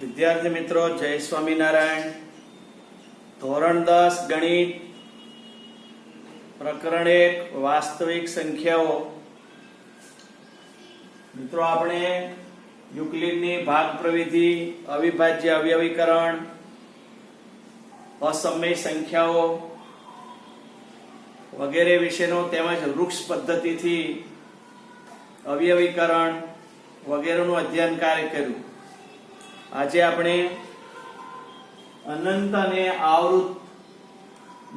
વિદ્યાર્થી મિત્રો, જય સ્વામિનારાયણ. ધોરણ 10 ગણિત, પ્રકરણ 1 વાસ્તવિક સંખ્યાઓ. મિત્રો, આપણે યુક્લિડની ભાગ પ્રવિધિ, અવિભાજ્ય અવયવીકરણ, અસમય સંખ્યાઓ વગેરે વિશેનો તેમજ વૃક્ષ પદ્ધતિથી અવયવીકરણ વગેરેનું અધ્યયન કાર્ય કર્યું. આજે આપણે અનંત અને આવૃત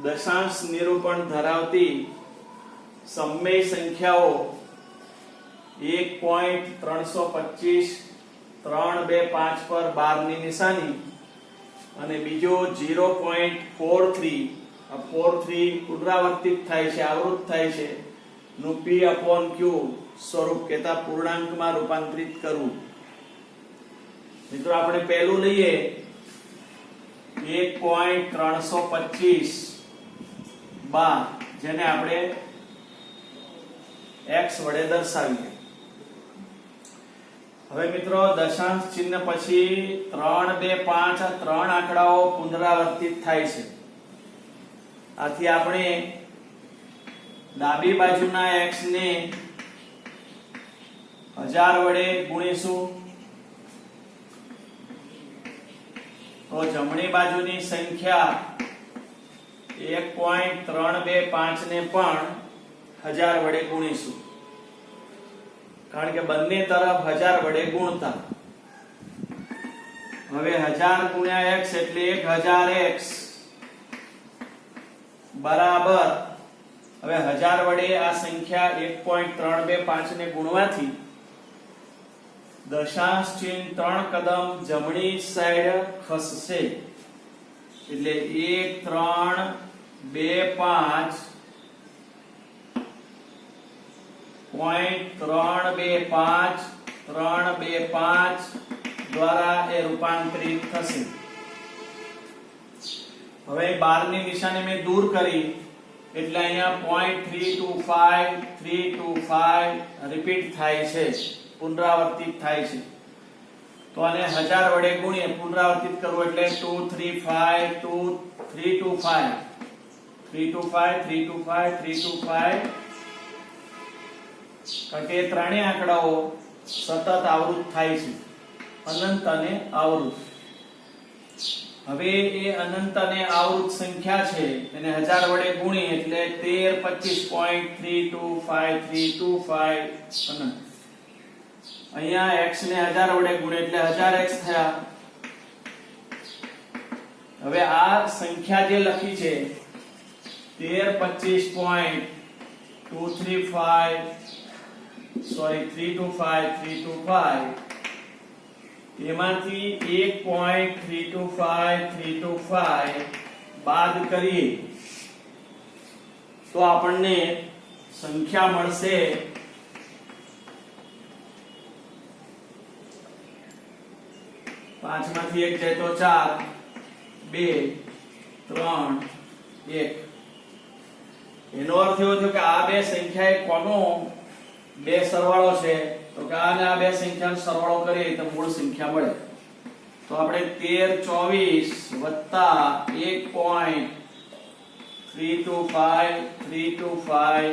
દશાંશ નિરૂપણ ધરાવતી સમય સંખ્યાઓ 1.325 325 પર 12 ની નિશાની અને બીજો 0.43 પુનરાવર્તિત થાય છે, આવૃત થાય છે નું p/q સ્વરૂપ કહેતા પૂર્ણાંકમાં રૂપાંતરિત કરવું. મિત્રો, આપણે પહેલું લઈએ 1.325 જેને આપણે x વડે દર્શાવીએ. હવે મિત્રો, દશાંશ ચિહ્ન પછી 3, 2, 5 આ ત્રણ આંકડાઓ પુનરાવર્તિત થાય છે. આથી આપણે ડાબી બાજુના x ને 1000 વડે ગુણીશું તો જમણી બાજુની સંખ્યા 1.325 ને પણ 1000 વડે ગુણીશું, કારણ કે બંને તરફ 1000 વડે ગુણતા. હવે 1000 ગુણ્યા x એટલે 1000x બરાબર. હવે 1000 વડે આ સંખ્યા 1.325 ને ગુણવાથી દશાંશ ચિહ્ન 3 કદમ જમણી સાઈડ ખસશે, એટલે 1.325 દ્વારા એ રૂપાંતરિત થશે. હવે 12 ની નિશાની મેં દૂર કરી એટલે અહીંયા 0.325 રિપીટ થાય છે, પુનરાવર્તિત થાય છે. તો આને 1000 વડે ગુણીએ, પુનરાવર્તિત કરવું એટલે 325 કે ત્રણેય આંકડાઓ સતત આવૃત થાય છે, અનંત અને આવૃત. હવે એ અનંત અને આવૃત સંખ્યા છે એને 1000 વડે ગુણીએ એટલે 1325.325 અનંત. અહીંયા x ને 1000 વડે ગુણે એટલે 1000x થયા. હવે આ સંખ્યા જે લખી છે 325 એમાંથી 1.325 બાદ કરીએ તો આપણને સંખ્યા મળશે 5 માંથી 1 જાય તો 4, 2, 3, 1. એનો અર્થ એવો થયો કે આ બે સંખ્યાએ કોનો બે સરવાળો છે, તો કે આ બે સંખ્યાનો સરવાળો કરીએ તો મૂળ સંખ્યા મળે. તો આપણે 1324 વત્તા 1.325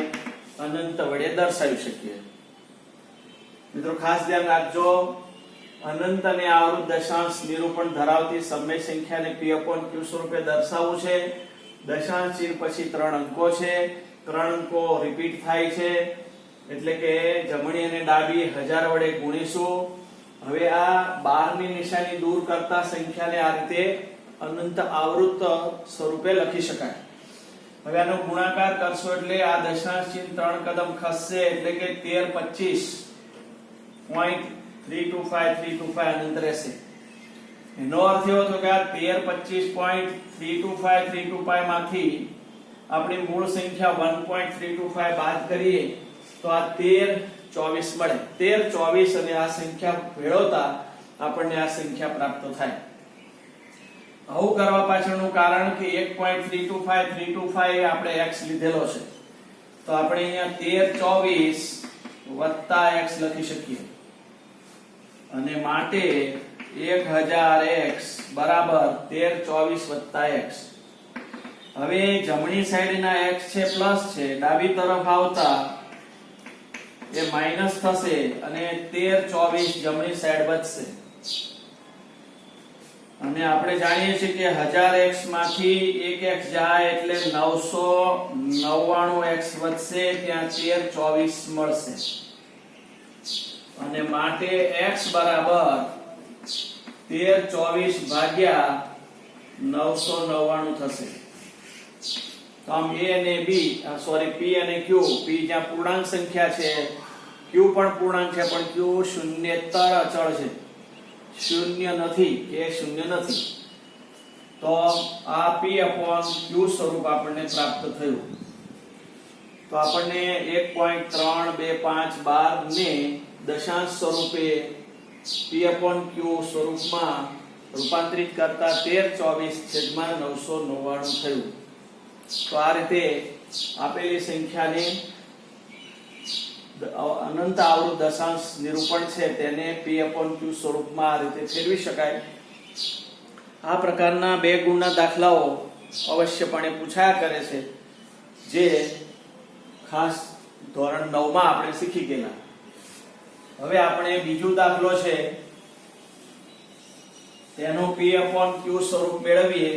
અનંત વડે દર્શાવી શકીએ. મિત્રો, ખાસ ધ્યાન રાખજો, અનંત અને આવૃત દશાંશ નિરૂપણ ધરાવતી સમય સંખ્યાને p/q સ્વરૂપે દર્શાવવું છે. દશાંશ ચિહ્ન પછી 3 અંકો છે, 3 અંકો રિપીટ થાય છે, એટલે કે જમણી અને ડાબી 1000 વડે ગુણીશું. હવે આ 12 ની નિશાની દૂર કરતા સંખ્યાને આ રીતે અનંત આવૃત સ્વરૂપે લખી શકાય. હવે આનો ગુણાકાર કરશો એટલે આ દશાંશ ચિહ્ન 3 કદમ ખસશે, એટલે કે 1325.325 અનંત રહેશે. એનો અર્થ એવો થયો કે આ 1325.325 માંથી આપણી મૂળ સંખ્યા 1.325 બાદ કરીએ તો આ 1324 મળે. 1324 અને આ સંખ્યા ભેળવતા આપણને આ સંખ્યા પ્રાપ્ત થાય. આવું કરવા પાછળનું કારણ કે 1.325 આપણે x લીધેલો છે, તો આપણે અહીંયા 1324 વત્તા x લખી શકીએ અને માટે 1000x બરાબર 1324 x. હવે જમણી સાઈડના x છે પ્લસ છે, ડાબી તરફ આવતા એ માઈનસ થશે અને 1324 જમણી સાઈડ બચશે. અને આપણે જાણીએ છીએ કે 1000x માંથી 1x જાય એટલે 999x વધશે, ત્યાં 1324 મળશે. અને માટે x બરાબર 1324 ભાગ્યા 999 થશે. તો આમ a અને b સોરી p અને q, p જ્યાં પૂર્ણાંક સંખ્યા છે, q પણ પૂર્ણાંક છે, પણ q શૂન્યેતર અચળ છે, શૂન્ય નથી, કે શૂન્ય નથી. તો આ p upon q સ્વરૂપ આપણને પ્રાપ્ત થયું. તો આપણને 1.32512 ને દશાંશ સ્વરૂપે p upon q સ્વરૂપમાં રૂપાંતરિત કરતા 1324/999 થયું. તો આ રીતે આપેલી સંખ્યાને અનંત આવૃત દશાંશ નિરૂપણ છે તેને p upon q સ્વરૂપમાં આ રીતે ફેરવી શકાય. આ પ્રકારના બે ગુણના દાખલાઓ અવશ્યપણે પૂછાયા કરે છે, જે ખાસ ધોરણ 9 માં આપણે શીખી ગયેલા. હવે આપણે બીજો દાખલો છે તેનો p upon q સ્વરૂપ મેળવીએ.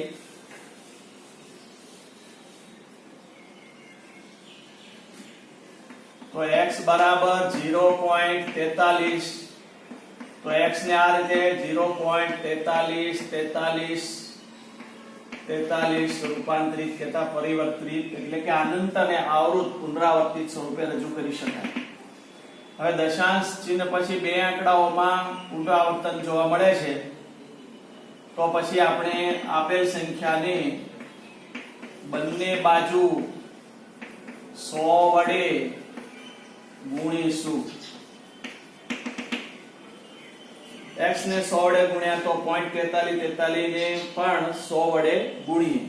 તો x બરાબર 0.43, તો x ને આ રીતે 0.4343 રૂપાંતરિત કરતા પરિવર્તિત એટલે કે અનંત અને આવૃત પુનરાવર્તિત સ્વરૂપે રજૂ કરી શકાય. હવે દશાંશ ચિહ્ન પછી બે આંકડાઓમાં પુનરાવર્તન જોવા મળે છે, તો પછી આપણે આપેલ સંખ્યાને બંને બાજુ 100 વડે ગુણીશું. x ને 100 વડે ગુણ્યા તો 0.4343 ને પણ 100 વડે ગુણીએ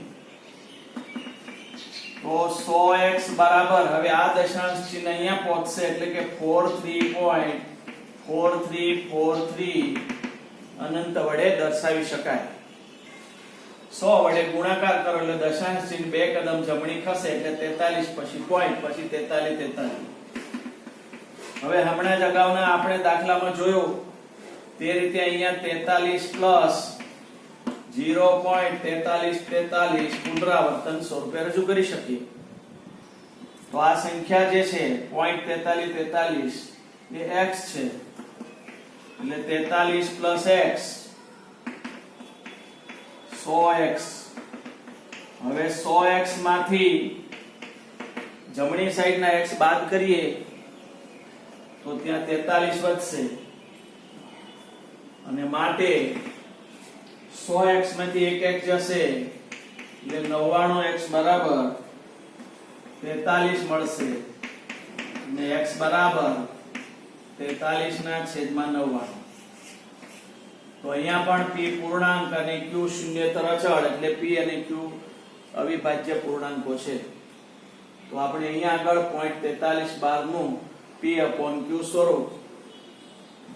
તો 100x બરાબર, હવે આ દશાંશ ચિહ્ન અહીંયા પહોંચશે એટલે કે 43.4343 અનંત વડે દર્શાવી શકાય. 100 વડે ગુણાકાર કરો એટલે દશાંશ ચિહ્ન બે કદમ જમણી ખસે એટલે 43 પછી પોઈન્ટ પછી 43. હવે હમણાં જ અગાઉના આપણે દાખલામાં જોયું તે રીતે અહીંયા 43 પ્લસ 0.4343 પુનરાવર્તન સ્વરૂપે રજૂ કરી શકીએ. તો આ સંખ્યા જે છે 0.4343 એ x છે, એટલે 43 પ્લસ x 100x. હવે 100x માંથી જમણી સાઈડના x બાદ કરીએ તો ત્યાં 43 વધશે, અને માટે 100x માંથી 1x જશે એટલે 99x બરાબર 43 મળશે, અને x બરાબર 43/99. તો અહીંયા પણ p પૂર્ણાંક અને q શૂન્યેતર અચળ એટલે p અને q અવિભાજ્ય પૂર્ણાંકો છે. તો આપણે અહીંયા આગળ 0.4312 નું p upon q સ્વરૂપ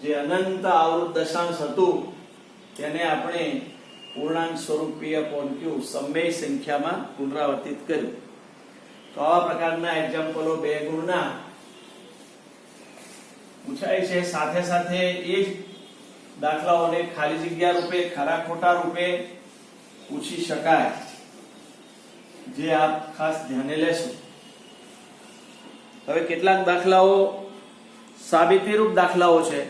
જે અનંત આવૃત દશાંશ હતું તેને આપણે પૂર્ણાંક સ્વરૂપ p upon q સમય સંખ્યામાં પુનરાવર્તિત કર્યું. તો આવા પ્રકારના એક્ઝામ્પલો બે ગુણના પૂછાય છે. સાથે સાથે એ જ દાખલાઓને ખાલી જગ્યા રૂપે ખરા ખોટા રૂપે પૂછી શકાય, જે આપ ખાસ ધ્યાને લેશો. હવે કેટલાક દાખલાઓ સાબિતી રૂપ દાખલાઓ છે.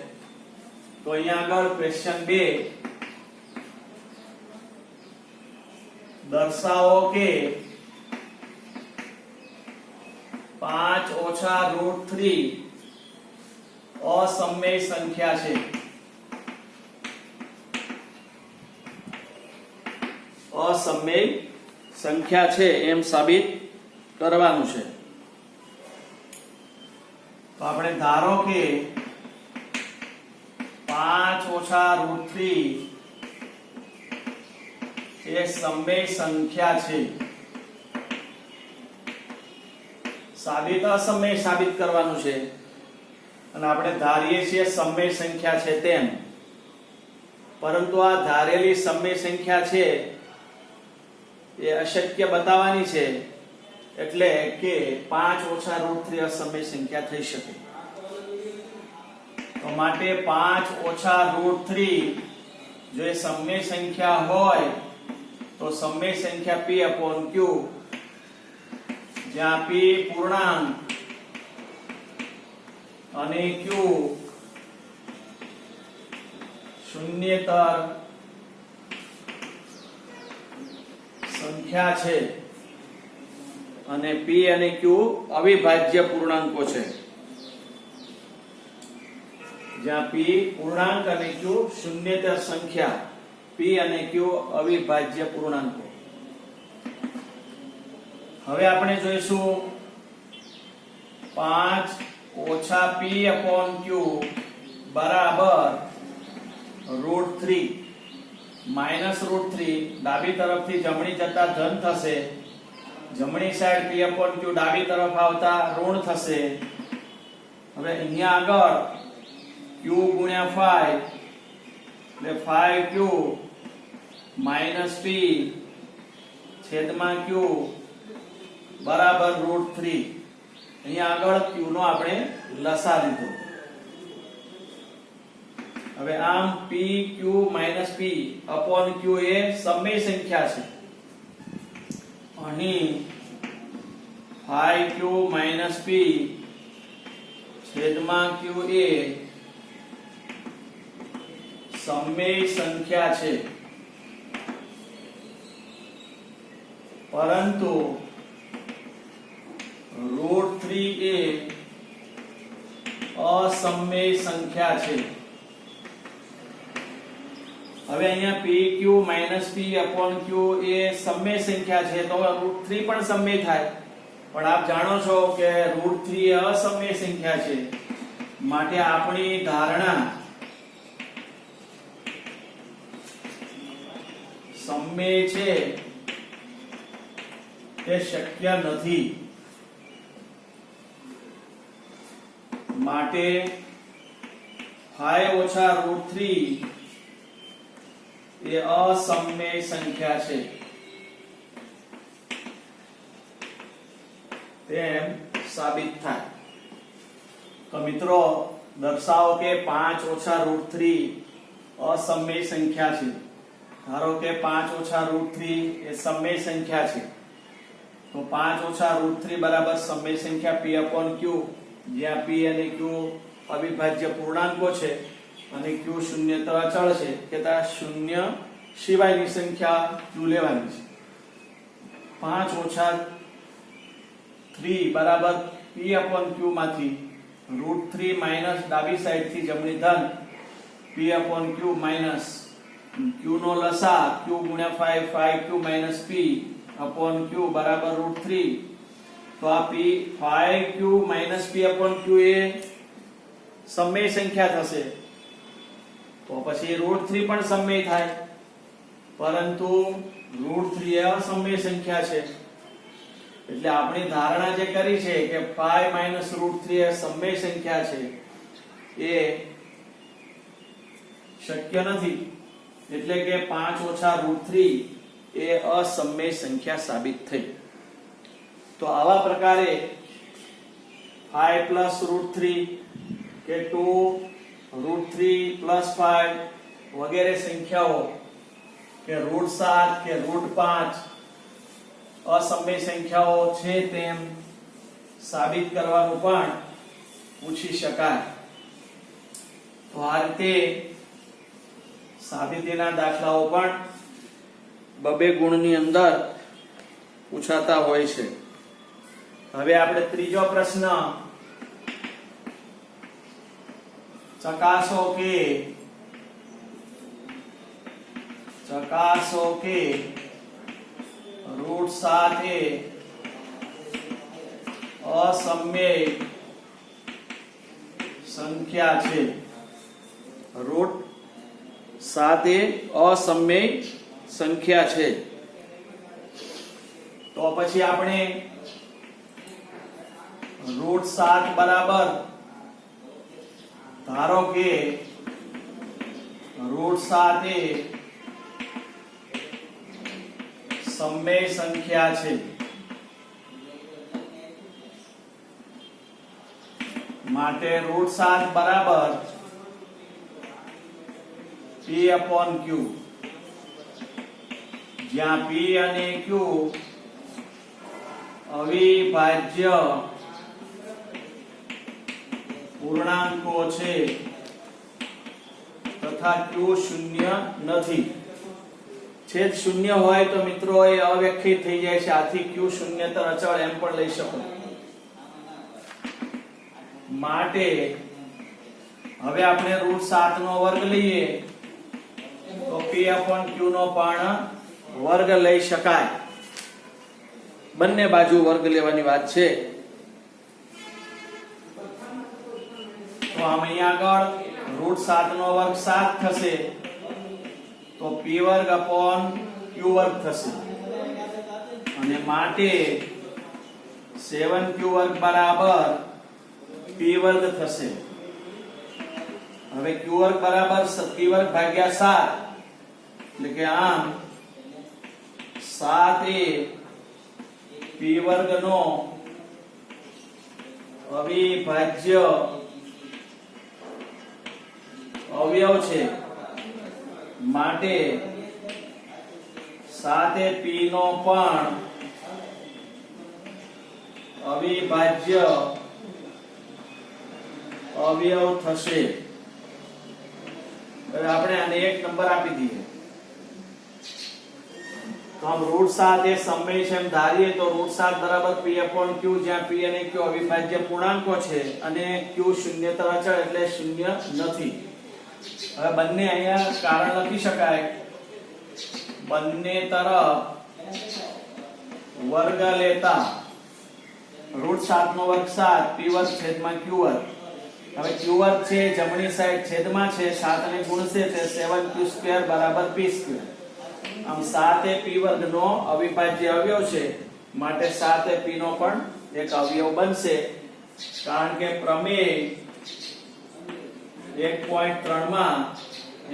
તો અહીંયા આગળ ક્વેશ્ચન 2 દર્શાવો કે 5 ઓછા √3 અસમય સંખ્યા છે. અસમય સંખ્યા છે એમ સાબિત કરવાનું છે. તો આપણે ધારો કે 5 ઓછા √3 એ સમય સંખ્યા છે. સાબિત અસમય સાબિત કરવાનું છે, અને આપણે ધારીએ છીએ સમય સંખ્યા છે તેમ. પરંતુ આ ધારેલી સમય સંખ્યા છે એ અશક્ય બતાવવાની છે, એટલે કે 5 ઓછા √3 અસમય સંખ્યા થઈ શકે. તો માટે 5 ઓછા √3 જો એ સમય સંખ્યા હોય તો સમય સંખ્યા p upon q, જ્યાં p પૂર્ણાંક અને q શૂન્યેતર સંખ્યા છે અને p અને q અવિભાજ્ય પૂર્ણાંકો છે. જ્યાં p પૂર્ણાંક અને q શૂન્યેતર સંખ્યા, p અને q અવિભાજ્ય પૂર્ણાંકો. હવે આપણે જોઈશું 5 ઓછા p upon q બરાબર √3 માઈનસ √3, ડાબી તરફથી જમણી જતા ધન થશે, જમણી સાઈડ p upon q ડાબી તરફ આવતા ઋણ થશે. હવે અહીંયા આગળ q ગુણ્યા 5 એટલે 5q માઈનસ p છેદમાં q બરાબર √3. અહીંયા આગળ q નો આપણે લસા લીધો. હવે આમ pq minus p upon q એ સમય સંખ્યા છે. અહીં 5q માઈનસ p છેદમાં q એ સમય સંખ્યા છે, પરંતુ √3 એ અસમય સંખ્યા છે. હવે અહીંયા pq minus p upon q એ સમય સંખ્યા છે તો √3 પણ સમય થાય, પણ આપ જાણો છો કે √3 એ અસમય સંખ્યા છે, માટે આપણી ધારણા સમય છે તે શક્ય નથી. માટે 5 ઓછા √3 એ અસમય સંખ્યા છે તેમ સાબિત થાય. તો મિત્રો દર્શાવો કે 5 ઓછા √3 અસમય સંખ્યા છે. ધારો કે 5 ઓછા √3 એ સમય સંખ્યા છે, તો 5 ઓછા √3 બરાબર સમય સંખ્યા p upon q, જ્યાં p અને q અવિભાજ્ય પૂર્ણાંકો છે અને q શૂન્યેતર અચળ છે, કે ત્યાં શૂન્ય સિવાયની સંખ્યા q લેવાની છે. 5 ઓછા 3 બરાબર p upon q માંથી √3 માઈનસ ડાબી સાઈડ થી જમણી ધન p upon q minus q નો લસા q ગુણ્યા 5, 5q minus p upon q બરાબર √3. તો આ p 5q minus p upon q એ સમય સંખ્યા થશે, તો પછી √3 પણ સમય થાય, પરંતુ √3 એ અસમય સંખ્યા છે. એટલે આપણી ધારણા જે કરી છે કે 5 માઈનસ √3 એ સમય સંખ્યા છે એ શક્ય નથી. એટલે કે 5 ઓછા √3 એ અસમય સંખ્યા સાબિત થઈ. તો આવા પ્રકારે 5 પ્લસ √3 કે 2 √3 પ્લસ 5 વગેરે સંખ્યાઓ કે √7 કે √5 અસમય સંખ્યાઓ છે તેમ સાબિત કરવાનું પણ પૂછી શકાય. તો આ રીતે સાબિતીના દાખલાઓ પણ 2 ગુણની અંદર પૂછાતા હોય છે. હવે આપણે ત્રીજો પ્રશ્ન ચકાસો કે √7 એ અસમય સંખ્યા છે. √7 એ અસમય સંખ્યા છે. તો પછી આપણે √7 બરાબર ધારો કે રૂટ 7 એ સમમેય સંખ્યા છે, માટે રૂટ 7 બરાબર P/Q, જ્યાં P અને Q અવિભાજ્ય પૂર્ણાંકો છે તથા Q શૂન્ય નથી. છેદ શૂન્ય હોય તો મિત્રો એ અવ્યખ્યાત થઈ જાય છે, આથી Q શૂન્યતર અચળ એમ પણ લઈ શકો. માટે હવે આપણે રૂટ 7 નો વર્ગ લઈએ તો P/Q નો પણ વર્ગ લઈ શકાય. બંને બાજુ વર્ગ લેવાની વાત છે. તો આમ અહીંયા આગળ રૂટ 7 નો વર્ગ 7 થશે તો P વર્ગ અપોન Q વર્ગ થશે, અને માટે 7Q વર્ગ બરાબર P વર્ગ થશે. હવે Q વર્ગ બરાબર P વર્ગ ભાગ્યા 7, એટલે કે આમ 7 એ P વર્ગ નો અવિભાજ્ય અવયવ છે, માટે 7 એ P નો પણ અવિભાજ્ય અવયવ થશે. હવે આપણે આને એક નંબર આપી દઈએ તો આમ રૂટ 7 એ સમમેય છે એમ ધારીએ તો રૂટ 7 બરાબર P/Q, જ્યાં P અને Q અવિભાજ્ય પૂર્ણાંકો છે અને Q શૂન્યતર અચળ એટલે શૂન્ય નથી. હવે બંને અહીંયા કારણ લખી શકાય, બંને તરફ વર્ગ લેતા રૂટ 7 નો વર્ગ 7 P વર્ગ છેદમાં Q વર્ગ. હવે Q વર્ગ છે જમણી સાઈડ છેદમાં છે, 7 ને ગુણશે તે 7Q² બરાબર P². આમ 7 એ P વર્ગ નો અવિભાજ્ય અવયવ છે, માટે 7 એ P નો પણ એક અવયવ બનશે, કારણ કે પ્રમેય 1.3 માં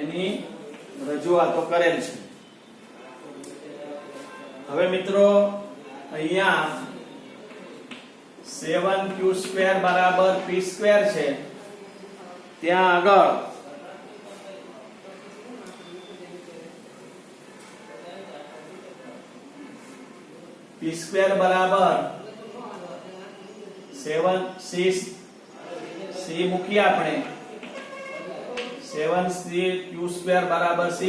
એની રજૂઆતો કરેલ છે. હવે મિત્રો અહીંયા 7Q² બરાબર P² છે, ત્યાં આગળ P² બરાબર 7C મૂકીએ આપણે, 7Q² બરાબર C²,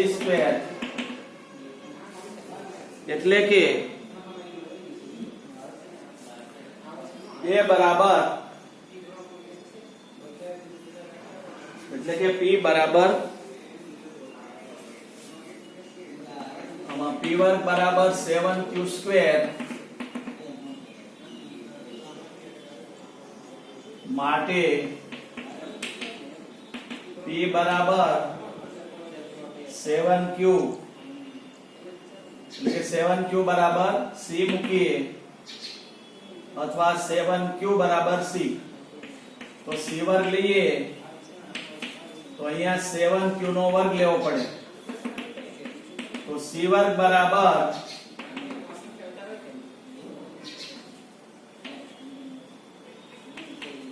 એટલે કે P બરાબર P વર્ગ બરાબર 7Q², માટે P બરાબર 7Q, એટલે કે 7Q બરાબર C મૂકીએ અથવા 7Q બરાબર C, તો C વર્ગ લઈએ તો અહીંયા 7Q નો વર્ગ લેવો પડે, તો C વર્ગ બરાબર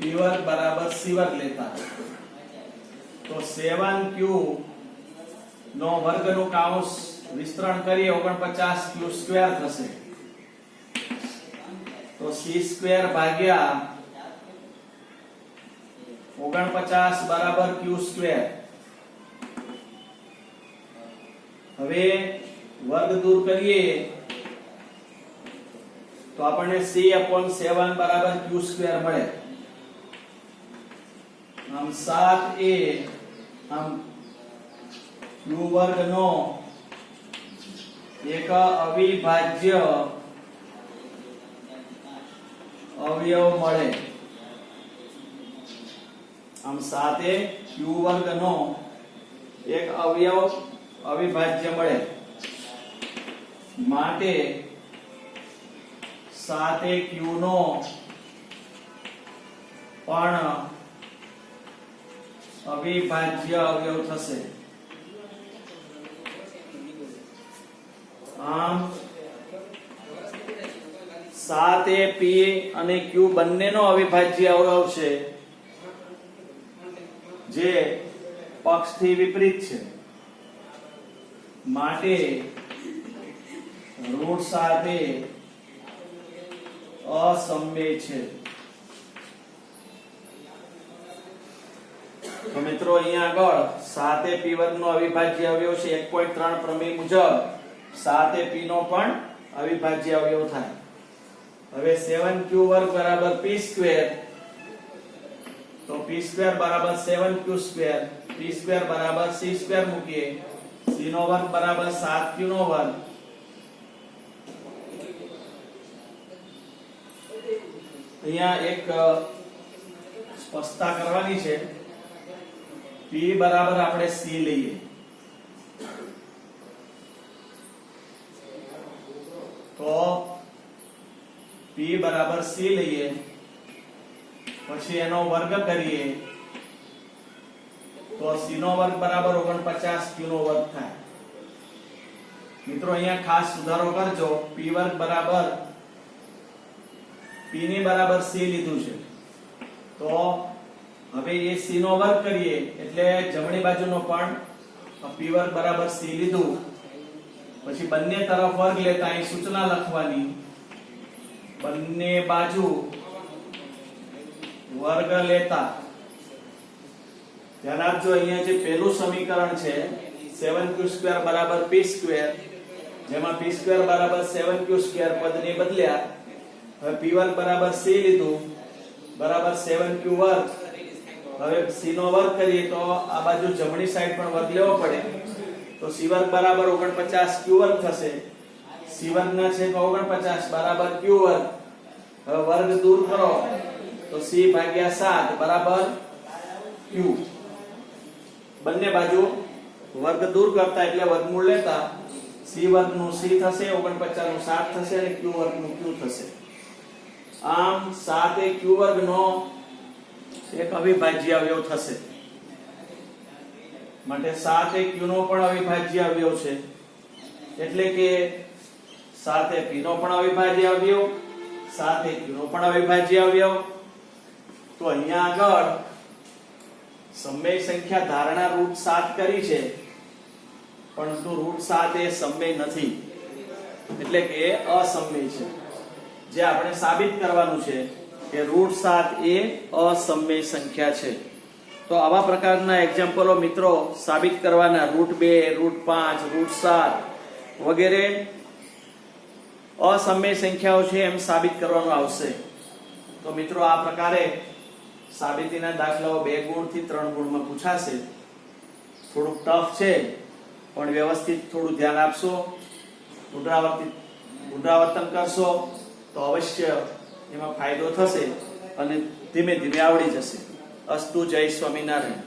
P વર્ગ બરાબર C વર્ગ લેતા, તો 7Q નો વર્ગનું કાઉન્સ વિસ્તરણ કરીએ 49Q² થશે, તો C² ભાગ્યા 49 બરાબર Q². હવે વર્ગ દૂર કરીએ તો આપણને C/7 બરાબર Q² મળે. આમ 7 એ આમ Q વર્ગ નો એક અવિભાજ્ય અવયવ મળે. આમ 7 એ Q વર્ગ નો એક અવિભાજ્ય મળે, માટે 7 એ Q નો પણ અવિભાજ્ય અવયવ થશે. આમ 7a p અને q બંનેનો અવિભાજ્ય અવયવ છે જે પક્ષથી વિપરીત છે, માટે √7a અસમમેય છે. તો મિત્રો અહીંયા આગળ 7a p વર્ગનો અવિભાજ્ય અવયવ છે. 1.3 પ્રમેય મુજબ 7a p નો પણ અવિભાજ્ય અવયવ થાય. હવે 7q વર્ગ બરાબર p સ્ક્વેર, તો p સ્ક્વેર બરાબર 7q સ્ક્વેર, p સ્ક્વેર બરાબર c સ્ક્વેર મૂકીએ, c નો વર્ગ બરાબર 7q નો વર્ગ. અહીંયા એક સ્પષ્ટતા કરવાની છે. p બરાબર આપણે c લઈએ, તો p બરાબર c લઈએ, પછી એનો વર્ગ કરીએ તો c નો વર્ગ બરાબર 49, q નો વર્ગ થાય. મિત્રો અહીંયા ખાસ સુધારો કરજો. p વર્ગ બરાબર p ની બરાબર c લીધું છે, તો હવે એ c નો વર્ગ કરીએ એટલે જમણી બાજુનો પણ p વર્ગ બરાબર c લીધું, પછી બંને તરફ વર્ગ લેતા અહીં સૂચના લખવાની, બંને બાજુ વર્ગ લેતા. ધ્યાન આપજો, અહીંયા જે પહેલું સમીકરણ છે 7q સ્ક્વેર બરાબર p સ્ક્વેર, જેમાં p સ્ક્વેર બરાબર 7q સ્ક્વેર પદને બદલ્યા. હવે p વર્ગ બરાબર c લીધું બરાબર 7q વર્ગ. હવે c નો વર્ગ કરીએ તો આ બાજુ જમણી સાઈડ પણ વર્ગ લેવો પડે, તો c વર્ગ બરાબર 49 q વર્ગ થશે. c વર્ગ ના છે 49 બરાબર q વર્ગ. હવે વર્ગ દૂર કરો તો c ભાગ્યા 7 બરાબર q. બંને બાજુ વર્ગ દૂર કરતા એટલે વર્ગમૂળ લેતા c વર્ગ નું c થશે, 49 નું 7 થશે અને q વર્ગ નું q થશે. આમ 7a q વર્ગ નો એક અવિભાજ્ય અવયવ થશે, માટે 7a q નો પણ અવિભાજ્ય અવયવ છે. એટલે કે 7a p નો પણ અવિભાજ્ય અવયવ, 7a q નો પણ અવિભાજ્ય અવયવ. તો અહીંયા આગળ સમમેય સંખ્યા ધારણા √7 કરી છે, પરંતુ √7 એ સમમેય નથી, એટલે કે અસમમેય છે. જે આપણે સાબિત કરવાનું છે કે √7 એ અસમમેય સંખ્યા છે. તો આવા પ્રકારના એક્ઝામ્પલો મિત્રો સાબિત કરવાના, √2, √5, √7 વગેરે અસમમેય સંખ્યાઓ છે એમ સાબિત કરવાનું આવશે. તો મિત્રો આ પ્રકારે સાબિતીના દાખલાઓ 2 ગુણથી 3 ગુણમાં પૂછાશે. થોડુંક ટફ છે, પણ વ્યવસ્થિત થોડું ધ્યાન આપશો, પુનરાવર્તન કરશો તો અવશ્ય એમાં ફાયદો થશે અને ધીમે ધીમે આવડી જશે. અસ્તુ. જય સ્વામિનારાયણ.